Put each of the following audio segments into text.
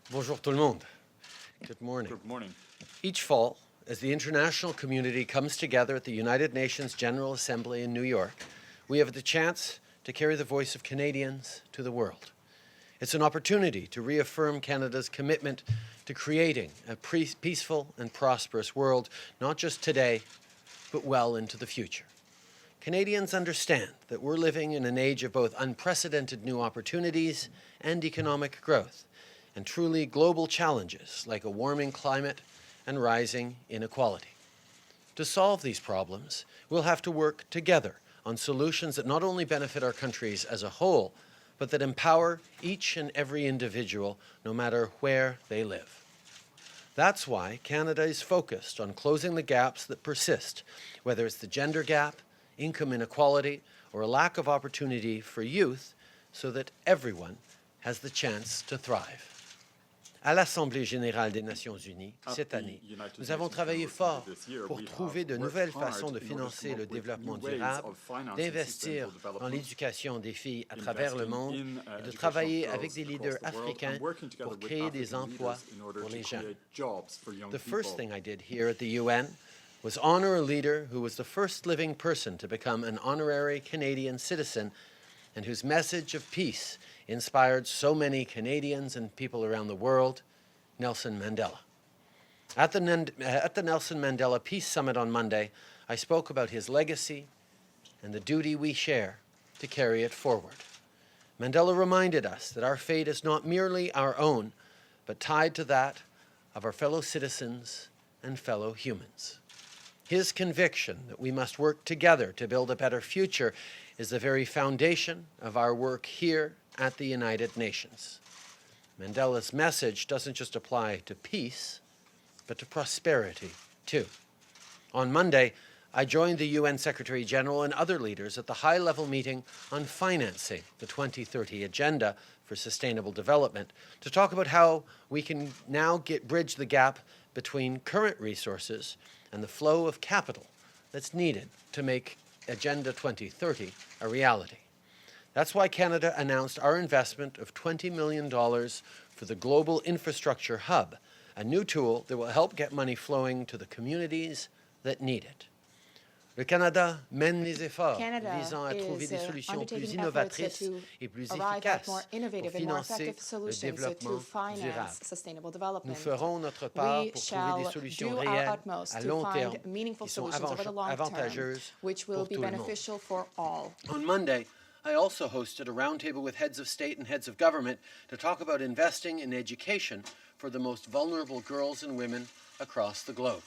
Bonjour tout le monde. Good morning. Good morning. Each fall, as the international community comes together at the United Nations General Assembly in New York, we have the chance to carry the voice of Canadians to the world. It's an opportunity to reaffirm Canada's commitment to creating a peaceful and prosperous world, not just today, but well into the future. Canadians understand that we're living in an age of both unprecedented new opportunities and economic growth, and truly global challenges like a warming climate and rising inequality. To solve these problems, we'll have to work together on solutions that not only benefit our countries as a whole, but that empower each and every individual, no matter where they live. That's why Canada is focused on closing the gaps that persist, whether it's the gender gap, income inequality, or a lack of opportunity for youth, so that everyone has the chance to thrive. À l'Assemblée générale des Nations unies, cette année, nous avons travaillé fort pour trouver de nouvelles façons de financer le développement durable, d'investir dans l'éducation des filles à travers le monde et de travailler avec des leaders africains pour créer des emplois pour les jeunes. The first thing I did here at the UN was honor a leader who was the first living person to become an honorary Canadian citizen and whose message of peace inspired so many Canadians and people around the world, Nelson Mandela. At the Nelson Mandela Peace Summit on Monday, I spoke about his legacy and the duty we share to carry it forward. Mandela reminded us that our fate is not merely our own, but tied to that of our fellow citizens and fellow humans. His conviction that we must work together to build a better future is the very foundation of our work here at the United Nations. Mandela's message doesn't just apply to peace, but to prosperity, too. On Monday, I joined the UN Secretary General and other leaders at the high-level meeting on financing the 2030 Agenda for Sustainable Development to talk about how we can now bridge the gap between current resources and the flow of capital that's needed to make Agenda 2030 a reality. That's why Canada announced our investment of $20 million for the Global Infrastructure Hub, a new tool that will help get money flowing to the communities that need it. Le Canada mène les efforts visant à trouver des solutions plus innovatrices et plus efficaces pour financer le développement durable. Nous ferons notre part pour trouver des solutions réelles à long terme qui sont avantageuses pour tout le monde. On Monday, I also hosted a roundtable with heads of state and heads of government to talk about investing in education for the most vulnerable girls and women across the globe.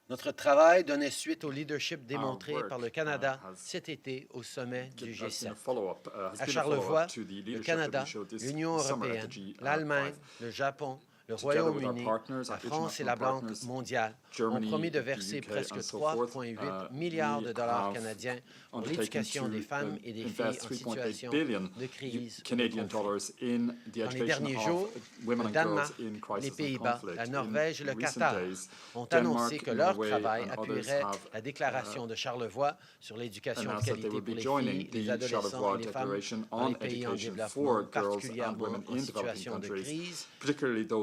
Notre travail donnait suite au leadership démontré par le Canada cet été au sommet du G7. À Charlevoix, le Canada, l'Union européenne, l'Allemagne, le Japon, le Royaume-Uni, la France et la Banque mondiale ont promis de verser presque 3,8 milliards de dollars canadiens pour l'éducation des femmes et des filles en situation de crise ou de conflit. Dans les derniers jours, le Danemark, les Pays-Bas, la Norvège et le Qatar ont annoncé que leur travail appuierait la déclaration de Charlevoix sur l'éducation de qualité pour les filles, les adolescents et les femmes dans les pays en développement, particulièrement en situation de crise,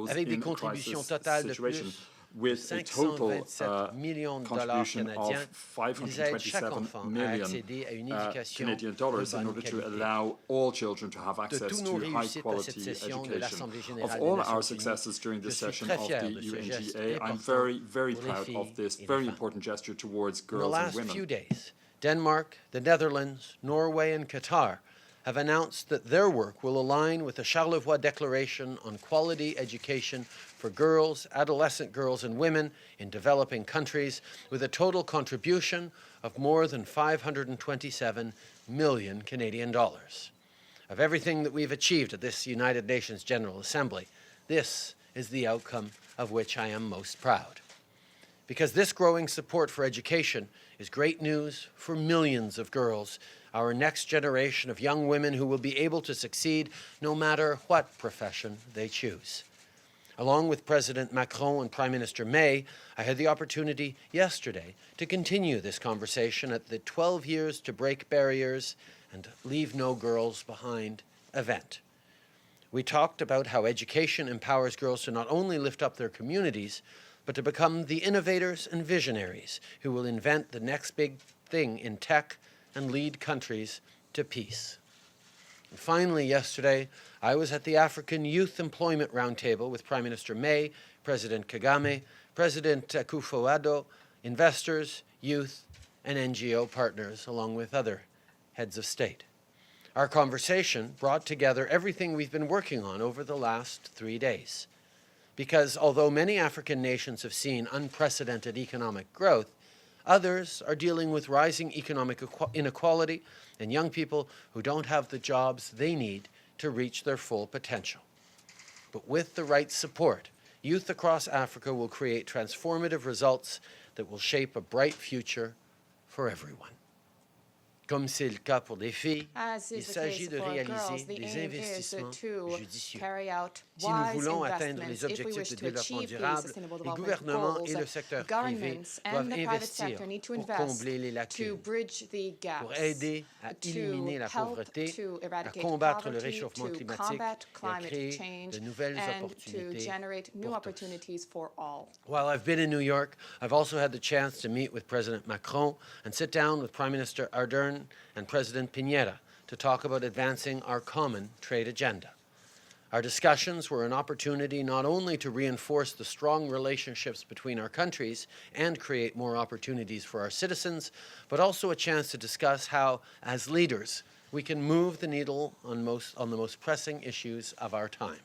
avec des contributions totales de plus de 527 millions de dollars canadiens. Ils aident chaque enfant à accéder à une éducation de bonne qualité. De tous nos réussites à cette session de l'Assemblée générale des Nations unies, je suis très fier de ce geste important pour les filles et les femmes. In the last few days, Denmark, the Netherlands, Norway, and Qatar have announced that their work will align with the Charlevoix Declaration on Quality Education for Girls, Adolescent Girls, and Women in Developing Countries, with a total contribution of more than 527 million Canadian dollars. Of everything that we've achieved at this United Nations General Assembly, this is the outcome of which I am most proud. Because this growing support for education is great news for millions of girls, our next generation of young women who will be able to succeed no matter what profession they choose. Along with President Macron and Prime Minister May, I had the opportunity yesterday to continue this conversation at the 12 Years to Break Barriers and Leave No Girls Behind event. We talked about how education empowers girls to not only lift up their communities, but to become the innovators and visionaries who will invent the next big thing in tech and lead countries to peace. And finally, yesterday, I was at the African Youth Employment Roundtable with Prime Minister May, President Kagame, President Akufo-Addo, investors, youth, and NGO partners, along with other heads of state. Our conversation brought together everything we've been working on over the last 3 days. Because although many African nations have seen unprecedented economic growth, others are dealing with rising economic inequality and young people who don't have the jobs they need to reach their full potential. But with the right support, youth across Africa will create transformative results that will shape a bright future for everyone. Comme c'est le cas pour les filles, il s'agit de réaliser des investissements judicieux. Si nous voulons atteindre les objectifs de développement durable, les gouvernements et le secteur privé doivent investir pour combler les lacunes, pour aider à éliminer la pauvreté, à combattre le réchauffement climatique et à créer de nouvelles opportunités pour tous. While I've been in New York, I've also had the chance to meet with President Macron and sit down with Prime Minister Ardern and President Piñera to talk about advancing our common trade agenda. Our discussions were an opportunity not only to reinforce the strong relationships between our countries and create more opportunities for our citizens, but also a chance to discuss how, as leaders, we can move the needle on the most pressing issues of our time.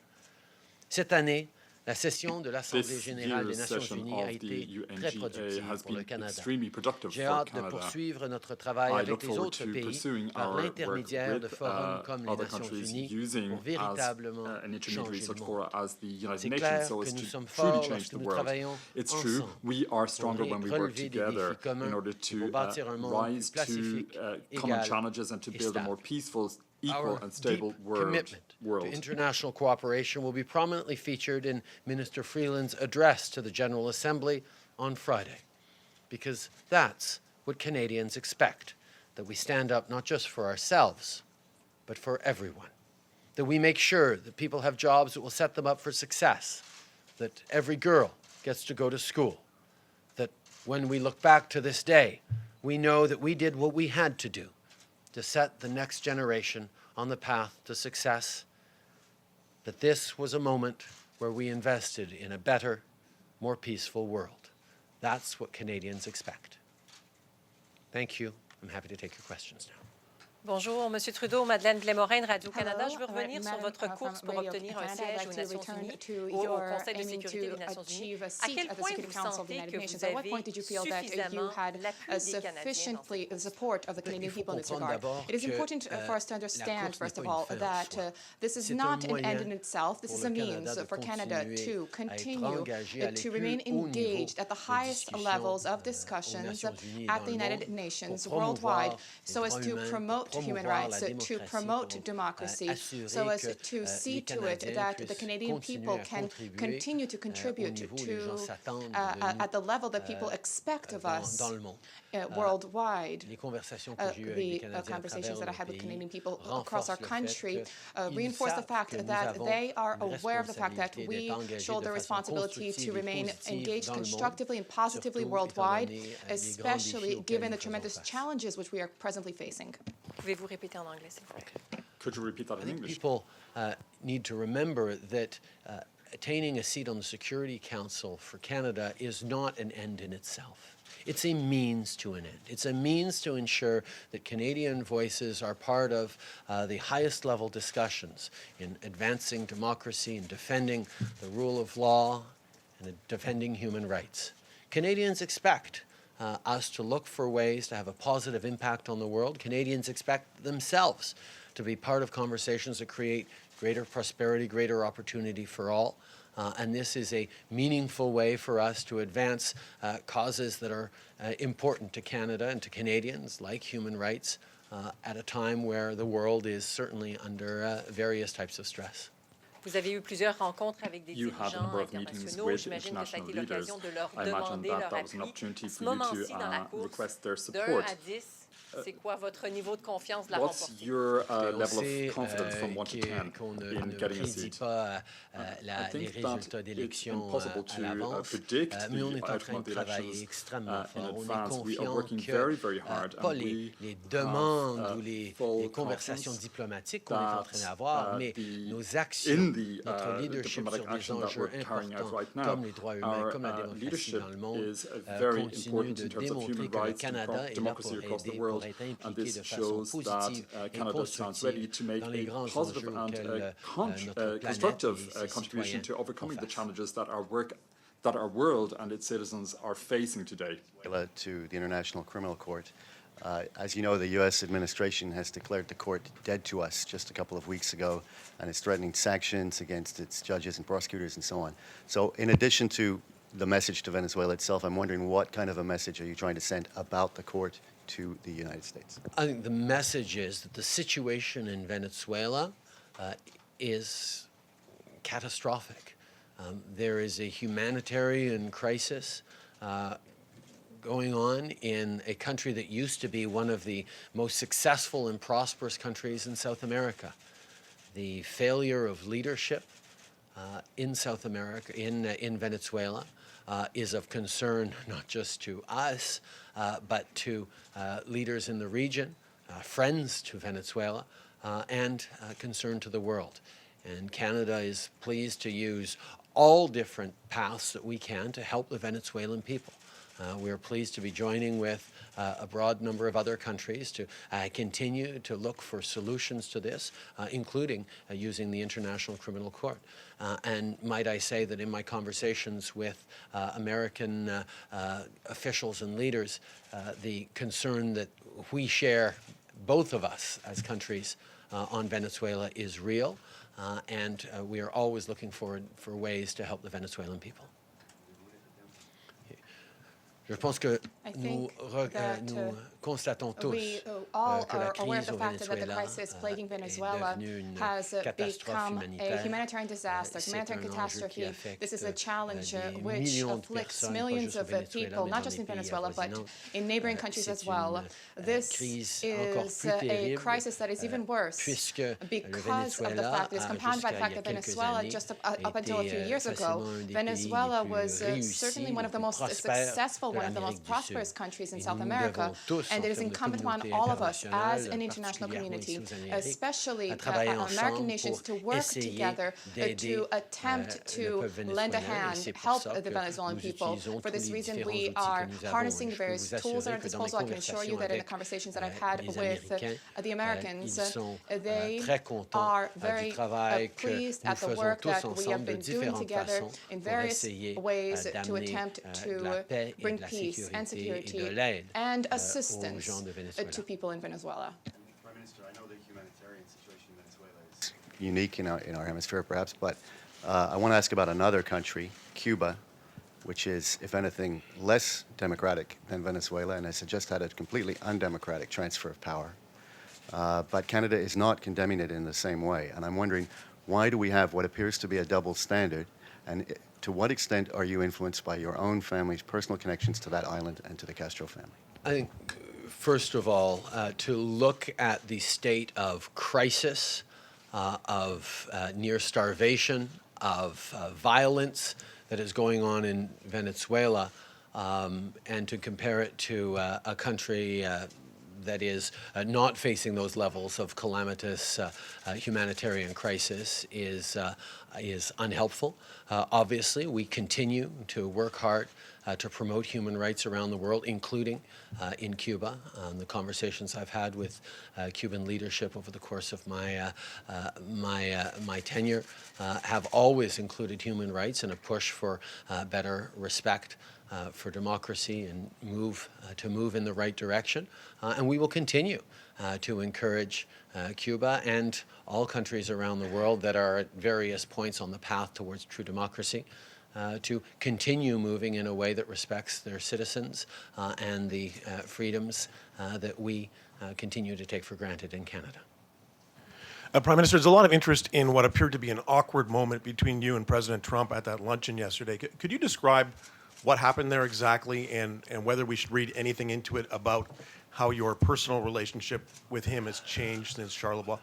Cette année, la session de l'Assemblée générale des Nations unies a été très productive pour le Canada. J'ai hâte de poursuivre notre travail avec les autres pays par l'intermédiaire de forums comme les Nations unies pour véritablement changer le monde. C'est clair que nous sommes forts lorsque nous travaillons ensemble pour relever des défis communs pour bâtir un monde plus pacifique, égal et stable. Our deep commitment to international cooperation will be prominently featured in Minister Freeland's address to the General Assembly on Friday, because that's what Canadians expect, that we stand up not just for ourselves, but for everyone, that we make sure that people have jobs that will set them up for success, that every girl gets to go to school, that when we look back to this day, we know that we did what we had to do to set the next generation on the path to success, that this was a moment where we invested in a better, more peaceful world. That's what Canadians expect. Thank you. I'm happy to take your questions now. Bonjour, Monsieur Trudeau, Madeleine Glémorin, Radio-Canada. Je veux revenir sur votre course pour obtenir un siège aux Nations unies, au Conseil de sécurité des Nations unies. À quel point vous sentez que vous avez suffisamment l'appui des Canadiens dans support of the Canadian people in this regard? It is important for us to understand, first of all, that this is not an end in itself. This is a means for Canada to continue to remain engaged at the highest levels of discussions at the United Nations worldwide, so as to promote human rights, to promote democracy, so as to see to it that the Canadian people can continue to contribute to at the level that people expect of us worldwide. The conversations that I had with Canadian people across our country reinforce the fact that they are aware of the fact that we shoulder responsibility to remain engaged constructively and positively worldwide, especially given the tremendous challenges which we are presently facing. Pouvez-vous répéter en anglais, s'il vous plaît? Could you repeat that in English? People need to remember that attaining a seat on the Security Council for Canada is not an end in itself. It's a means to an end. It's a means to ensure that Canadian voices are part of the highest level discussions in advancing democracy and defending the rule of law and defending human rights. Canadians expect us to look for ways to have a positive impact on the world. Canadians expect themselves to be part of conversations that create greater prosperity, greater opportunity for all. And this is a meaningful way for us to advance causes that are important to Canada and to Canadians, like human rights, at a time where the world is certainly under various types of stress. Vous avez eu plusieurs rencontres avec des dirigeants internationaux. J'imagine que ça a été l'occasion de leur demander leur appui. Ce moment-ci dans la course, de 1 à 10, C'est quoi votre niveau de confiance de la what's remporter? your level of confidence from 1 to 10 in getting a seat? I think that it's impossible to predict the outcome of the elections in advance. We are working very, very hard, and we les demandes ou have les full conversations confidence diplomatiques qu'on est en train that d'avoir, mais nos actions, in the notre leadership diplomatic sur des action that enjeux we're carrying out importants right now, comme les droits humains, our comme la démocratie leadership dans le monde, is very continue important de in terms of démontrer human que le rights Canada and est là pour democracy across the aider, world, pour être and impliqué this de façon shows positive that et Canada stands ready constructive to make dans les a grands positive enjeux and auxquels notre planète constructive et ses contribution to citoyens overcoming font the face. challenges that our world and its citizens are facing today. To the International Criminal Court. As you know, the U.S. administration has declared the court dead to us just a couple of weeks ago, and is threatening sanctions against its judges and prosecutors and so on. So in addition to the message to Venezuela itself, I'm wondering what kind of a message are you trying to send about the court to the United States? I think the message is that the situation in Venezuela is catastrophic. There is a humanitarian crisis going on in a country that used to be one of the most successful and prosperous countries in South America. The failure of leadership in South America, in Venezuela, is of concern not just to us, but to leaders in the region, friends to Venezuela, and concern to the world. And Canada is pleased to use all different paths that we can to help the Venezuelan people. We are pleased to be joining with a broad number of other countries to continue to look for solutions to this, including using the International Criminal Court. And might I say that in my conversations with American officials and leaders, the concern that we share, both of us as countries, on Venezuela is real, and we are always looking forward for ways to help the Venezuelan people. Je pense que nous constatons tous que la crise au Venezuela est devenue une catastrophe humanitaire. Humanitarian disaster, humanitarian catastrophe. This is a challenge which afflicts millions of people, not just in Venezuela, but in neighboring countries as well. This is a crisis that is even worse because of the fact that it's compounded by the fact that Venezuela, just up until a few years ago, Venezuela was certainly one of the most successful, one of the most prosperous countries in South America, and it is incumbent upon all of us as an international community, especially American nations, to work together to attempt to lend a hand, help the Venezuelan people. For this reason, we are harnessing the various tools at our disposal. I can assure you that in the conversations that I've had with the Americans, they are very pleased at the work that we have been doing together in various ways to attempt to bring peace and security and assistance to people in Venezuela. Prime Minister, I know the humanitarian situation in Venezuela is unique in our hemisphere, perhaps, but I want to ask about another country, Cuba, which is, if anything, less democratic than Venezuela, and has just had a completely undemocratic transfer of power. But Canada is not condemning it in the same way, and I'm wondering, why do we have what appears to be a double standard, and to what extent are you influenced by your own family's personal connections to that island and to the Castro family? I think, first of all, to look at the state of crisis, of near starvation, of violence that is going on in Venezuela, and to compare it to a country that is not facing those levels of calamitous humanitarian crisis is unhelpful. Obviously, we continue to work hard to promote human rights around the world, including in Cuba. The conversations I've had with Cuban leadership over the course of my tenure have always included human rights and a push for better respect for democracy and to move in the right direction. And we will continue to encourage Cuba and all countries around the world that are at various points on the path towards true democracy to continue moving in a way that respects their citizens and the freedoms that we continue to take for granted in Canada. Prime Minister, there's a lot of interest in what appeared to be an awkward moment between you and President Trump at that luncheon yesterday. Could you describe what happened there exactly and whether we should read anything into it about how your personal relationship with him has changed since Charlevoix?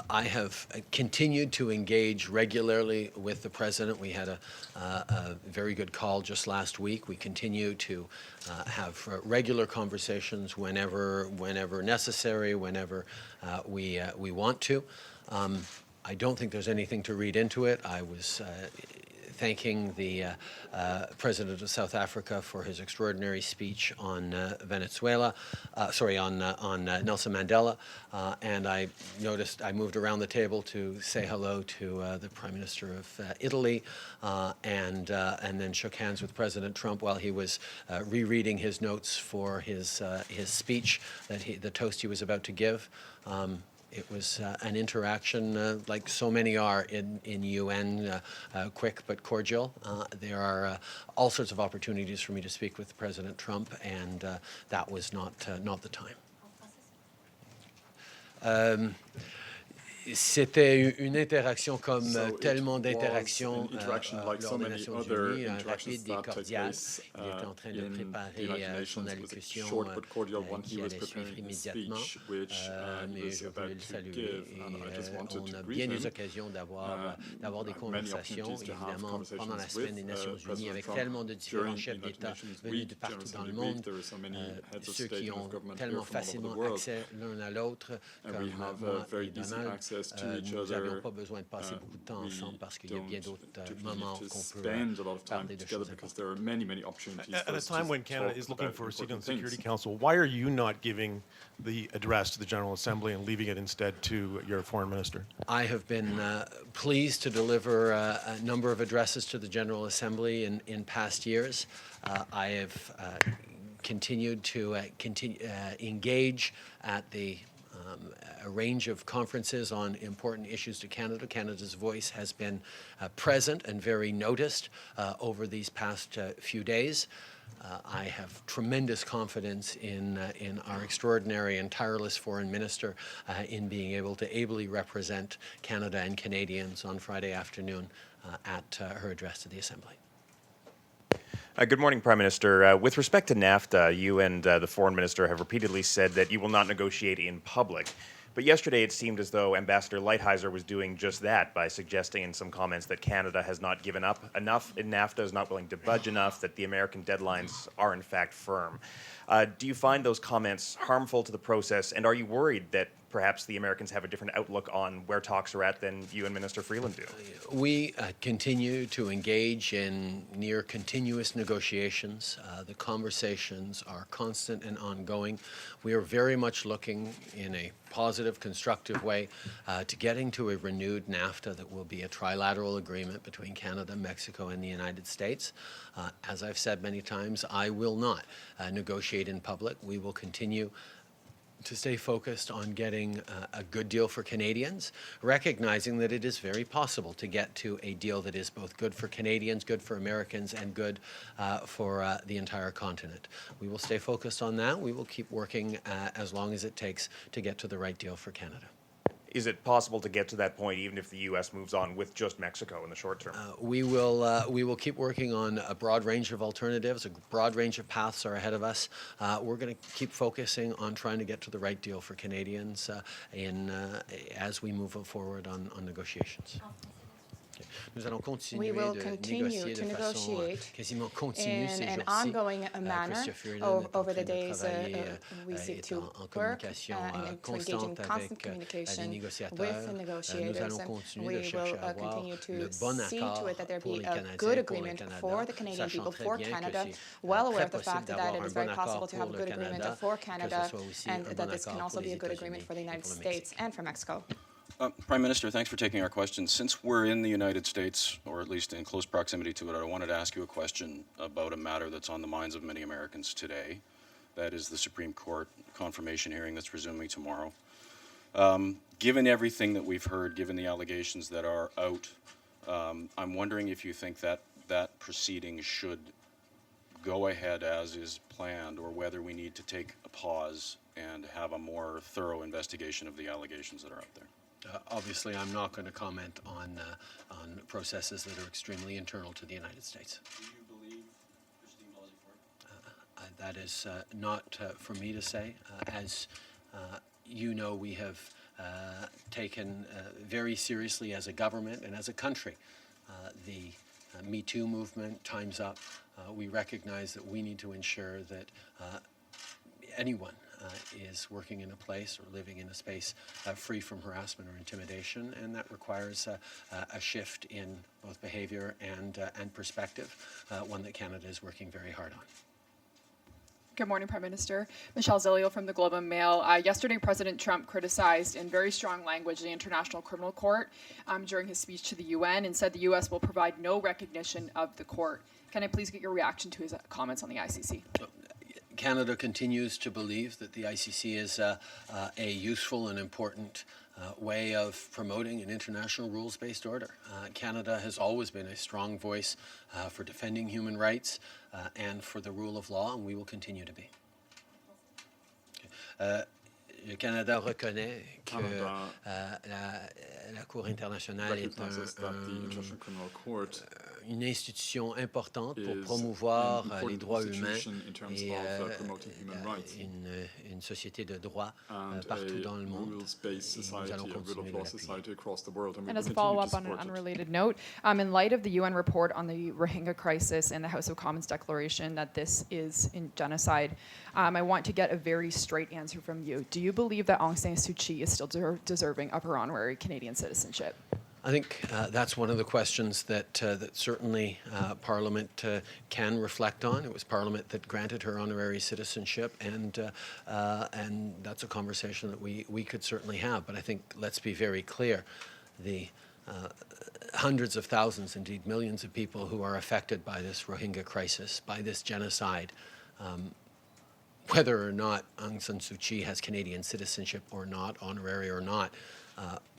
I have continued to engage regularly with the president. We had a very good call just last week. We continue to have regular conversations whenever necessary, whenever we want to. I don't think there's anything to read into it. I was thanking the President of South Africa for his extraordinary speech on Nelson Mandela, and I noticed I moved around the table to say hello to the Prime Minister of Italy, and then shook hands with President Trump while he was rereading his notes for his speech, the toast he was about to give. It was an interaction like so many are in UN, quick but cordial. There are all sorts of opportunities for me to speak with President Trump, and that was not the time. C'était une interaction comme tellement d'interactions lors des Nations Unies, rapide et cordiale. Il était en train de préparer son allocution qui allait suivre immédiatement, mais je voulais le saluer. On a bien des occasions d'avoir des conversations, évidemment, pendant la semaine des Nations Unies, avec tellement de différents chefs d'État venus de partout dans le monde, ceux qui ont tellement facilement accès l'un à l'autre, comme moi et Donald. Nous n'avions pas besoin de passer beaucoup de temps ensemble parce qu'il y a bien d'autres moments qu'on peut parler de choses importantes. At a time when Canada is looking for a seat on the Security Council, why are you not giving the address to the General Assembly and leaving it instead to your foreign minister? I have been pleased to deliver a number of addresses to the General Assembly in past years. I have continued to engage at a range of conferences on important issues to Canada. Canada's voice has been present and very noticed over these past few days. I have tremendous confidence in our extraordinary and tireless foreign minister in being able to ably represent Canada and Canadians on Friday afternoon at her address to the Assembly. Good morning, Prime Minister. With respect to NAFTA, you and the foreign minister have repeatedly said that you will not negotiate in public. But yesterday it seemed as though Ambassador Lighthizer was doing just that by suggesting in some comments that Canada has not given up enough in NAFTA, is not willing to budge enough, that the American deadlines are in fact firm. Do you find those comments harmful to the process, and are you worried that perhaps the Americans have a different outlook on where talks are at than you and Minister Freeland do? We continue to engage in near continuous negotiations. The conversations are constant and ongoing. We are very much looking in a positive, constructive way to getting to a renewed NAFTA that will be a trilateral agreement between Canada, Mexico, and the United States. As I've said many times, I will not negotiate in public. We will continue to stay focused on getting a good deal for Canadians, recognizing that it is very possible to get to a deal that is both good for Canadians, good for Americans, and good for the entire continent. We will stay focused on that. We will keep working as long as it takes to get to the right deal for Canada. Is it possible to get to that point even if the U.S. moves on with just Mexico in the short term? We will keep working on a broad range of alternatives. A broad range of paths are ahead of us. We're going to keep focusing on trying to get to the right deal for Canadians as we move forward on negotiations. We will continue to negotiate in an ongoing manner over the days. We seek to work and to engage in constant communication with the negotiators. And we will continue to see to it that there be a good agreement for the Canadian people, for Canada, well aware of the fact that it is very possible to have a good agreement for Canada, and that this can also be a good agreement for the United States and for Mexico. Prime Minister, thanks for taking our question. Since we're in the United States, or at least in close proximity to it, I wanted to ask you a question about a matter that's on the minds of many Americans today. That is the Supreme Court confirmation hearing that's resuming tomorrow. Given everything that we've heard, given the allegations that are out, I'm wondering if you think that that proceeding should go ahead as is planned, or whether we need to take a pause and have a more thorough investigation of the allegations that are out there. Obviously, I'm not going to comment on processes that are extremely internal to the United States. Do you believe Christine Blasey Ford? That is not for me to say. As you know, we have taken very seriously as a government and as a country the Me Too movement, Time's Up. We recognize that we need to ensure that anyone is working in a place or living in a space free from harassment or intimidation, and that requires a shift in both behavior and perspective, one that Canada is working very hard on. Good morning, Prime Minister. Michelle Zilio from the Globe and Mail. Yesterday, President Trump criticized in very strong language the International Criminal Court during his speech to the UN and said the U.S. will provide no recognition of the court. Can I please get your reaction to his comments on the ICC? Canada continues to believe that the ICC is a useful and important way of promoting an international rules-based order. Canada has always been a strong voice for defending human rights and for the rule of law, and we will continue to be. Le Canada reconnaît que la Cour internationale est une institution importante pour promouvoir les droits humains et une société de droit partout dans le monde. Nous allons continuer de l'appuyer. And as a follow-up on an unrelated note, in light of the UN report on the Rohingya crisis and the House of Commons declaration that this is in genocide, I want to get a very straight answer from you. Do you believe that Aung San Suu Kyi is still deserving of her honorary Canadian citizenship? I think that's one of the questions that certainly Parliament can reflect on. It was Parliament that granted her honorary citizenship, and that's a conversation that we could certainly have. But I think let's be very clear: the hundreds of thousands, indeed millions of people who are affected by this Rohingya crisis, by this genocide, whether or not Aung San Suu Kyi has Canadian citizenship or not, honorary or not,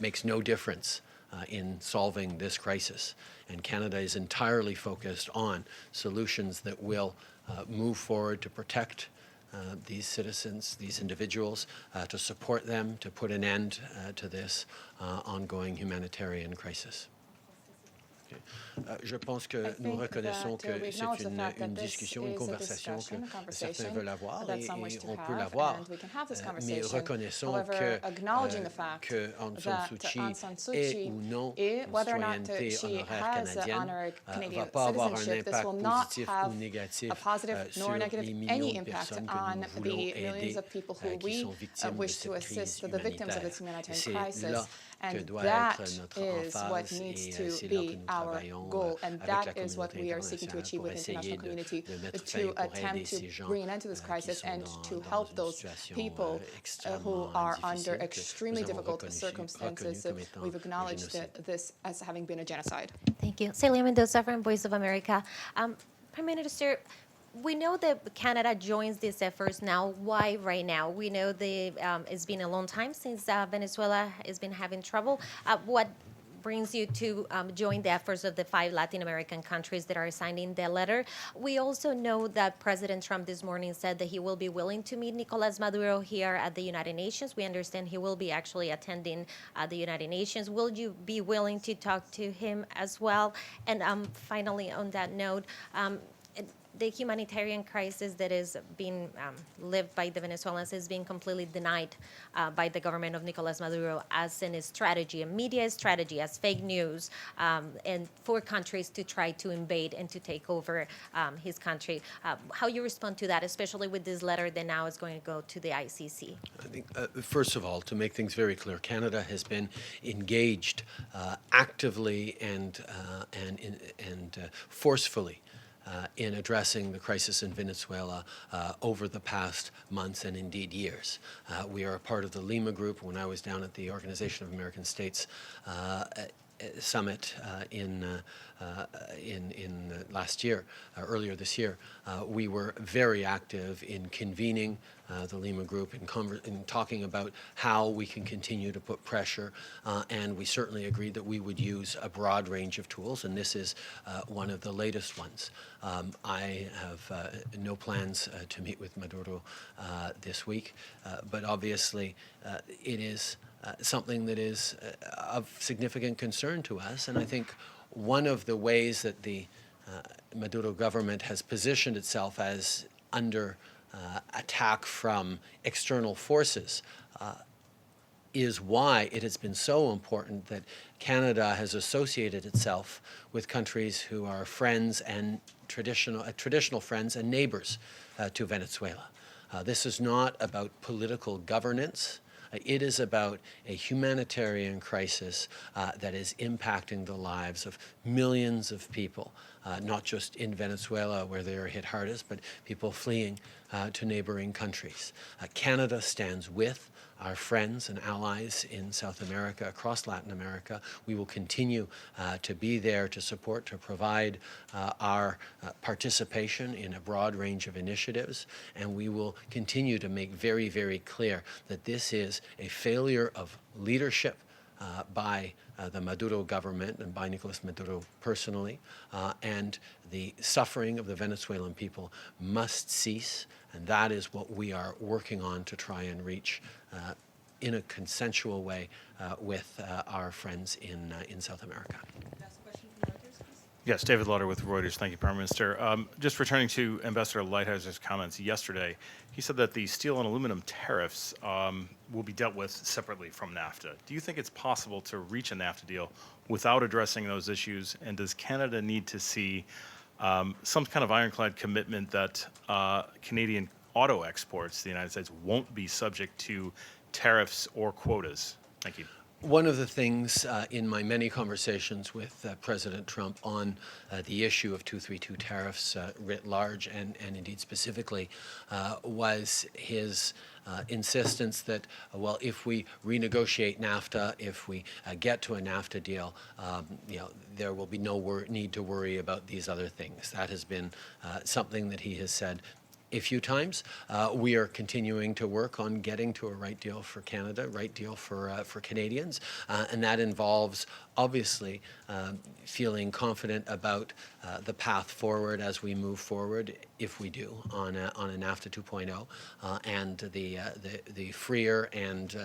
makes no difference in solving this crisis. And Canada is entirely focused on solutions that will move forward to protect these citizens, these individuals, to support them, to put an end to this ongoing humanitarian crisis. Je pense que nous reconnaissons que c'est une discussion, une conversation que certains veulent avoir et on peut l'avoir, mais reconnaissons que Aung San Suu Kyi ait ou non une citoyenneté honoraire canadienne ne va pas avoir un impact positif ou négatif sur les millions de personnes que nous voulons aider qui sont victimes de cette crise humanitaire. C'est là que doit être notre emphase et c'est là que nous travaillons goal, and that is what we are seeking to achieve with the international community, to attempt to bring an end to this crisis and to help those people who are under extremely difficult circumstances. We've acknowledged this as having been a genocide. Thank you. Celia Mendoza from Voice of America. Prime Minister, we know that Canada joins these efforts now. Why right now? We know it's been a long time since Venezuela has been having trouble. What brings you to join the efforts of the 5 Latin American countries that are signing the letter? We also know that President Trump this morning said that he will be willing to meet Nicolas Maduro here at the United Nations. We understand he will be actually attending the United Nations. Will you be willing to talk to him as well? And finally, on that note, the humanitarian crisis that is being lived by the Venezuelans is being completely denied by the government of Nicolas Maduro as in a strategy, a media strategy, as fake news, and for countries to try to invade and to take over his country. How you respond to that, especially with this letter that now is going to go to the ICC? I think, first of all, to make things very clear, Canada has been engaged actively and forcefully in addressing the crisis in Venezuela over the past months and indeed years. We are a part of the Lima Group. When I was down at the Organization of American States summit in last year, earlier this year, we were very active in convening the Lima Group in talking about how we can continue to put pressure, and we certainly agreed that we would use a broad range of tools, and this is one of the latest ones. I have no plans to meet with Maduro this week, but obviously it is something that is of significant concern to us, and I think one of the ways that the Maduro government has positioned itself as under attack from external forces is why it has been so important that Canada has associated itself with countries who are friends and traditional friends and neighbors to Venezuela. This is not about political governance. It is about a humanitarian crisis that is impacting the lives of millions of people, not just in Venezuela where they are hit hardest, but people fleeing to neighboring countries. Canada stands with our friends and allies in South America, across Latin America. We will continue to be there to support, to provide our participation in a broad range of initiatives, and we will continue to make very, very clear that this is a failure of leadership by the Maduro government and by Nicolas Maduro personally, and the suffering of the Venezuelan people must cease, and that is what we are working on to try and reach in a consensual way with our friends in South America. Yes, David Lauder with Reuters. Thank you, Prime Minister. Just returning to Ambassador Lighthizer's comments yesterday, he said that the steel and aluminum tariffs will be dealt with separately from NAFTA. Do you think it's possible to reach a NAFTA deal without addressing those issues? And does Canada need to see some kind of ironclad commitment that Canadian auto exports to the United States won't be subject to tariffs or quotas? Thank you. One of the things in my many conversations with President Trump on the issue of 232 tariffs writ large and indeed specifically was his insistence that, well, if we renegotiate NAFTA, if we get to a NAFTA deal, there will be no need to worry about these other things. That has been something that he has said a few times. We are continuing to work on getting to a right deal for Canada, right deal for Canadians, and that involves obviously feeling confident about the path forward as we move forward, if we do, on a NAFTA 2.0, and the freer and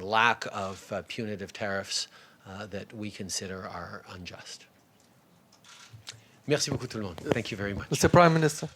lack of punitive tariffs that we consider are unjust. Merci beaucoup tout le monde. Thank you very much. Mr. Prime Minister.